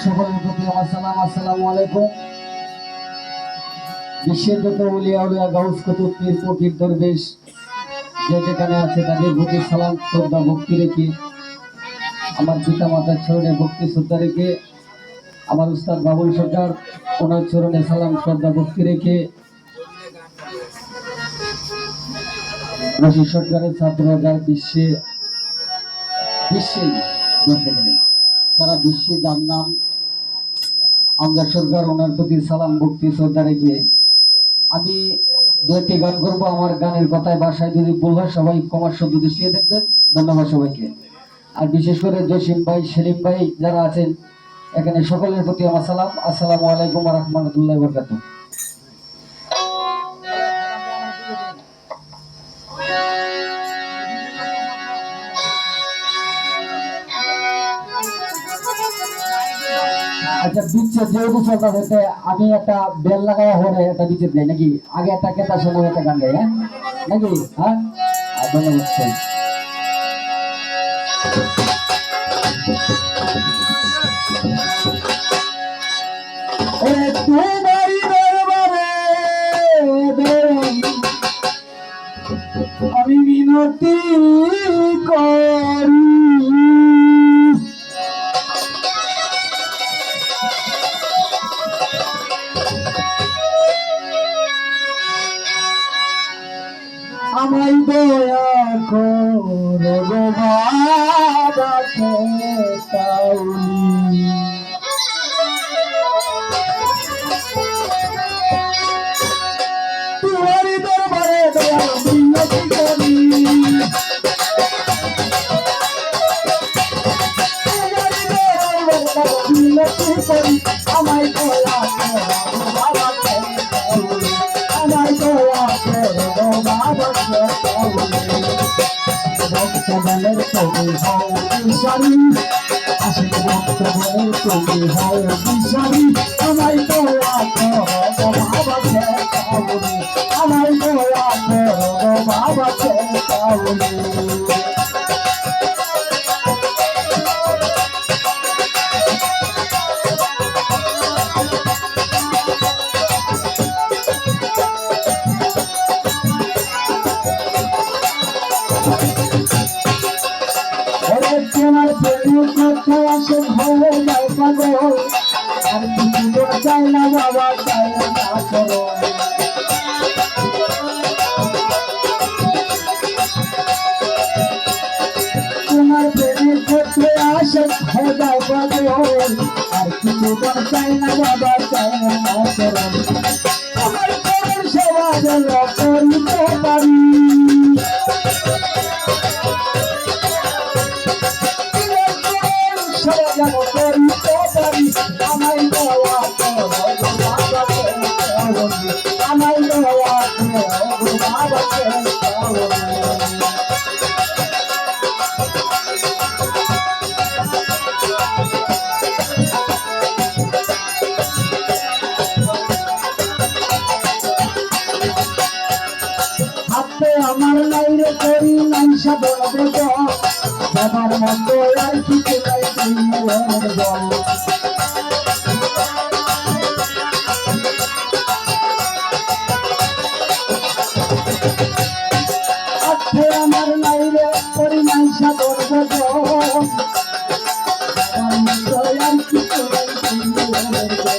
সকলের প্রতি আমার সালাম, আসসালামু আলাইকুম। বিশ্বের যত উলিয়া উলিয়া গাউস কুতুব পীর ফকির দরবেশ যে যেখানে আছে তাদের প্রতি সালাম শ্রদ্ধা ভক্তি রেখে, আমার পিতা মাতার চরণে ভক্তি শ্রদ্ধা রেখে, আমার উস্তাদ বাবুল সরকার ওনার চরণে সালাম শ্রদ্ধা ভক্তি রেখে, রশিদ সরকারের ছাত্র যার বিশ্বে বলতে গেলে সারা বিশ্বে যার নাম আমজাদ সরকার, ওনার প্রতি সালাম ভক্তি শ্রদ্ধা রেখে আমি দু একটি গান করবো। আমার গানের কথায় বাসায় যদি ভুল হয় সবাই ক্ষমার শব্দ দৃষ্টিতে দেখবেন। ধন্যবাদ সবাইকে। আর বিশেষ করে জসিম ভাই, সেলিম ভাই যারা আছেন এখানে, সকলের প্রতি আমার সালাম, আসসালামু আলাইকুম ওয়া রাহমাতুল্লাহি ওয়া বারাকাতুহু। আচ্ছা, বিচ্ছেদ যেহেতু চলতে আমি একটা বেল লাগাই হরে একটা বিচ্ছেদ দেয় নাকি, আগে একটা কেতা শোনাবো, একটা গান গাই, হ্যাঁ নাকি? হ্যাঁ, ধন্যবাদ। আমি মিনতি করি, আমায় দয়া করো গো বাবা তাউলি। তোমারই দরবারে দয়া মিনতি করি, তোমারই দরবারে মিনতি করি, আমায় দয়া করো বাবা তাউলি, আমায় দয়া করো বাবা তাউলি। ভক্তগণের তুমি হও বিশালী, আশিক ভক্তগণের তুমি হও বিশালী, আমায় দয়া করো বাবা তাউলি, আমায় দয়া করো বাবা তাউলি। তোমার প্রেম করতে আসে হয়ে যায় পাগল, আর কিছু চাই না বাবা, চাই না করো। তোমার প্রেম করতে আসে হয়ে যায় পাগল, আর কিছু চাই না বাবা, চাই না করো। আমার করুন সেবা যেন করিতে পারি, আমায় দয়া করো বাবা তাউলি, আমায় দয়া করো বাবা তাউলি। হাতে আমার লাইরে করি নাই সাধন দেব, আমার মতো আর কিছু নাই তোমার জল। হাতে আমার লাইরে করি নাই সাধন দেব, আমার মতো আর কিছু নাই তোমার জল।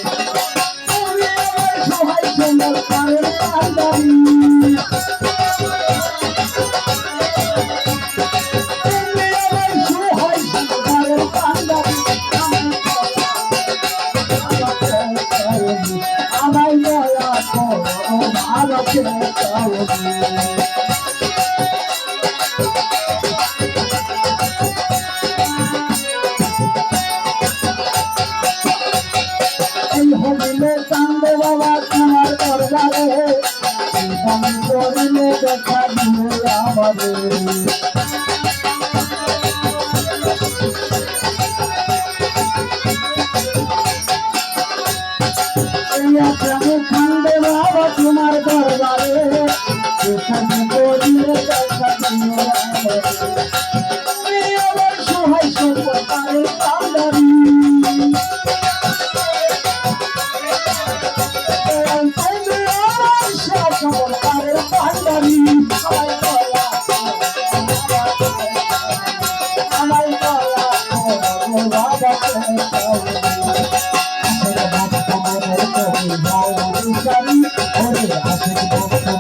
তুমি আমার সহায় সুন্দর পারের কান্দারি, আমায় দয়া করো বাবা তাউলি। এই হবিলে কান্দে বাবা তোমার দরবারে, দান করিলে দেখা দিলে আমাদের। আমি কান্দে বাবা তোমার দরবারে, দান করিলে দেখা দিলে আমাদের। আমার সহায় সম্পদ কান্দারি, ওরে আশিক ভক্ত